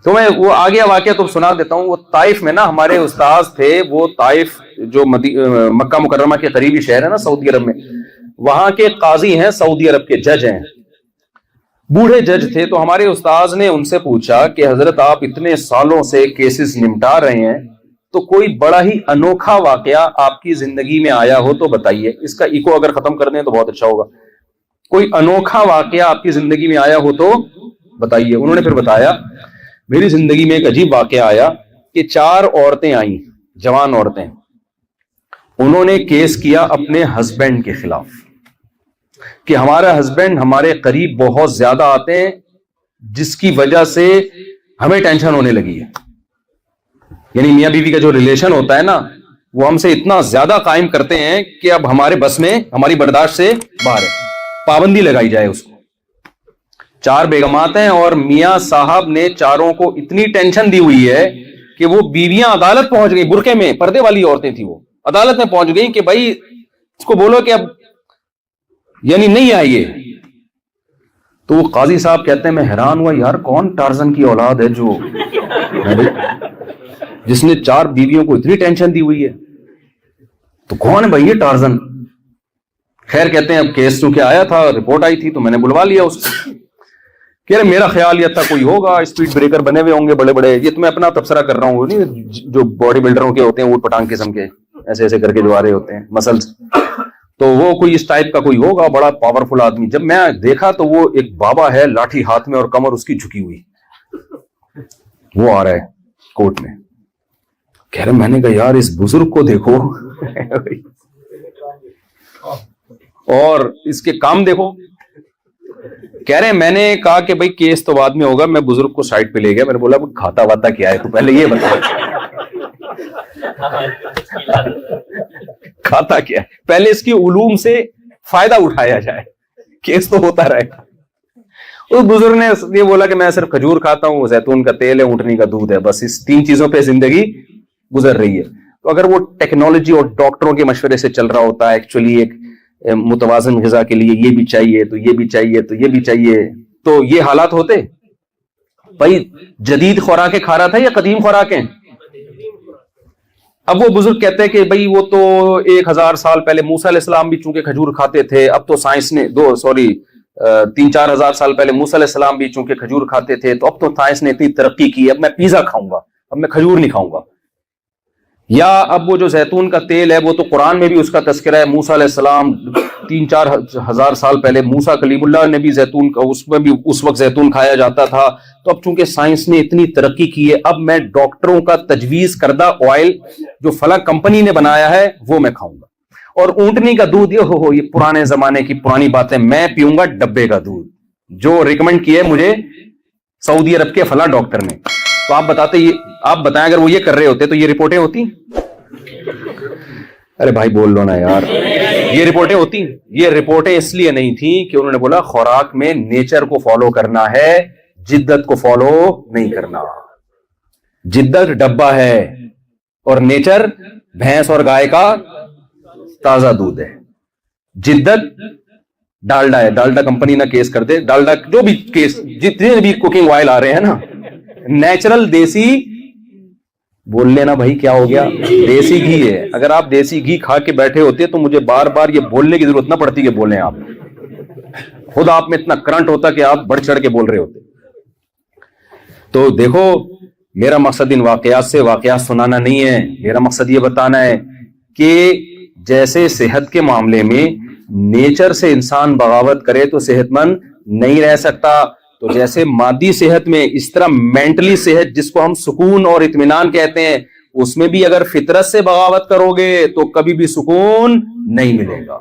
تو میں وہ آگے واقعہ تو سنا دیتا ہوں. وہ طائف میں نا ہمارے استاذ تھے. وہ طائف جو مکہ مکرمہ کے قریبی شہر ہے نا سعودی عرب میں, وہاں کے قاضی ہیں, سعودی عرب کے جج ہیں, بوڑھے جج تھے. تو ہمارے استاذ نے ان سے پوچھا کہ حضرت آپ اتنے سالوں سے کیسز نمٹا رہے ہیں, تو کوئی بڑا ہی انوکھا واقعہ آپ کی زندگی میں آیا ہو تو بتائیے. اس کا ایکو اگر ختم کر دیں تو بہت اچھا ہوگا. کوئی انوکھا واقعہ آپ کی زندگی میں آیا ہو تو بتائیے. انہوں نے پھر بتایا, میری زندگی میں ایک عجیب واقعہ آیا کہ 4 عورتیں آئیں, جوان عورتیں, انہوں نے کیس کیا اپنے ہسبینڈ کے خلاف کہ ہمارا ہسبینڈ ہمارے قریب بہت زیادہ آتے ہیں, جس کی وجہ سے ہمیں ٹینشن ہونے لگی ہے. یعنی میاں بیوی کا جو ریلیشن ہوتا ہے نا, وہ ہم سے اتنا زیادہ قائم کرتے ہیں کہ اب ہمارے بس میں, ہماری برداشت سے باہر ہے. پابندی لگائی جائے اس کو. 4 بیگمات ہیں اور میاں صاحب نے چاروں کو اتنی ٹینشن دی ہوئی ہے کہ وہ بیویاں عدالت پہنچ گئی, برقعے میں, پردے والی عورتیں تھیں, وہ عدالت میں پہنچ گئی کہ بھائی اس کو بولو کہ اب یعنی نہیں آئیے. تو وہ قاضی صاحب کہتے ہیں میں حیران ہوا, یار کون ٹارزن کی اولاد ہے جو جس نے 4 بیویوں کو اتنی ٹینشن دی ہوئی ہے. تو کون ہے بھائی یہ ٹارزن؟ خیر کہتے ہیں اب کیس چونکہ آیا تھا, رپورٹ آئی تھی تو میں نے بلوا لیا اس کو. کہہ رہے میرا خیال یہ تھا کوئی ہوگا, اسپیڈ بریکر بنے ہوئے ہوں گے بڑے بڑے. یہ تو میں اپنا تبصرہ کر رہا ہوں, نہیں جو باڈی بلڈروں کے ہوتے ہیں اوٹ پٹانگ قسم کے, ایسے ایسے کر کے جو آ رہے ہوتے ہیں مسلس, تو وہ کوئی اس ٹائپ کا کوئی ہوگا بڑا پاورفل آدمی. جب میں دیکھا تو وہ ایک بابا ہے, لاٹھی ہاتھ میں اور کمر اس کی جھکی ہوئی, وہ آ رہا ہے کورٹ میں. کہہ رہے میں نے کہا یار اس بزرگ کو دیکھو اور اس کے کام دیکھو. کہہ رہے میں نے کہا کہ بھائی کیس تو بعد میں ہوگا. میں بزرگ کو سائڈ پہ لے گیا, میں نے بولا کھاتا واتا کیا ہے تو پہلے یہ بتا, کھاتا کیا ہے, پہلے اس کی علوم سے فائدہ اٹھایا جائے, کیس تو ہوتا رہے گا. اس بزرگ نے یہ بولا کہ میں صرف کھجور کھاتا ہوں, زیتون کا تیل ہے, اونٹنی کا دودھ ہے, بس اس 3 چیزوں پہ زندگی گزر رہی ہے. تو اگر وہ ٹیکنالوجی اور ڈاکٹروں کے مشورے سے چل رہا ہوتا ہے, ایکچولی ایک متوازن غذا کے لیے یہ بھی چاہیے تو یہ بھی چاہیے تو یہ بھی چاہیے, تو یہ حالات ہوتے. بھائی جدید خوراکیں کھا رہا تھا یا قدیم خوراکیں؟ اب وہ بزرگ کہتے ہیں کہ بھائی وہ تو 1000 سال پہلے موسیٰ علیہ السلام بھی چونکہ کھجور کھاتے تھے, اب تو سائنس نے 3-4 ہزار سال پہلے موسیٰ علیہ السلام بھی چونکہ کھجور کھاتے تھے, تو اب تو سائنس نے اتنی ترقی کی, اب میں پیزا کھاؤں گا, اب میں کھجور نہیں کھاؤں گا. یا اب وہ جو زیتون کا تیل ہے وہ تو قرآن میں بھی اس کا تذکرہ ہے, موسیٰ علیہ السلام 3-4 ہزار سال پہلے موسیٰ کلیم اللہ نے بھی زیتون کا, اس میں بھی اس وقت زیتون کھایا جاتا تھا. تو اب چونکہ سائنس نے اتنی ترقی کی ہے, اب میں ڈاکٹروں کا تجویز کردہ آئل جو فلاں کمپنی نے بنایا ہے وہ میں کھاؤں گا. اور اونٹنی کا دودھ یہ پرانے زمانے کی پرانی باتیں, میں پیوں گا ڈبے کا دودھ جو ریکمنڈ کیے مجھے سعودی عرب کے فلاں ڈاکٹر نے. تو آپ بتائیں اگر وہ یہ کر رہے ہوتے تو یہ رپورٹیں ہوتی؟ ارے بھائی بول لو نا یار, یہ رپورٹیں ہوتی؟ یہ رپورٹیں اس لیے نہیں تھیں کہ انہوں نے بولا خوراک میں نیچر کو فالو کرنا ہے, جدت کو فالو نہیں کرنا. جدت ڈبہ ہے اور نیچر بھینس اور گائے کا تازہ دودھ ہے. جدت ڈالڈا ہے, ڈالڈا کمپنی نہ کیس کر دے, ڈالڈا جو بھی کیس, جتنے بھی کوکنگ آئل آ رہے ہیں نا, نیچرل دیسی بول لینا بھائی کیا ہو گیا, دیسی گھی ہے. اگر آپ دیسی گھی کھا کے بیٹھے ہوتے تو مجھے بار بار یہ بولنے کی ضرورت نہ پڑتی کہ بولیں آپ, خود آپ میں اتنا کرنٹ ہوتا کہ آپ بڑھ چڑھ کے بول رہے ہوتے. تو دیکھو میرا مقصد ان واقعات سے واقعات سنانا نہیں ہے, میرا مقصد یہ بتانا ہے کہ جیسے صحت کے معاملے میں نیچر سے انسان بغاوت کرے تو صحت مند نہیں رہ سکتا, تو جیسے مادی صحت میں اس طرح مینٹلی صحت جس کو ہم سکون اور اطمینان کہتے ہیں, اس میں بھی اگر فطرت سے بغاوت کرو گے تو کبھی بھی سکون نہیں ملے گا.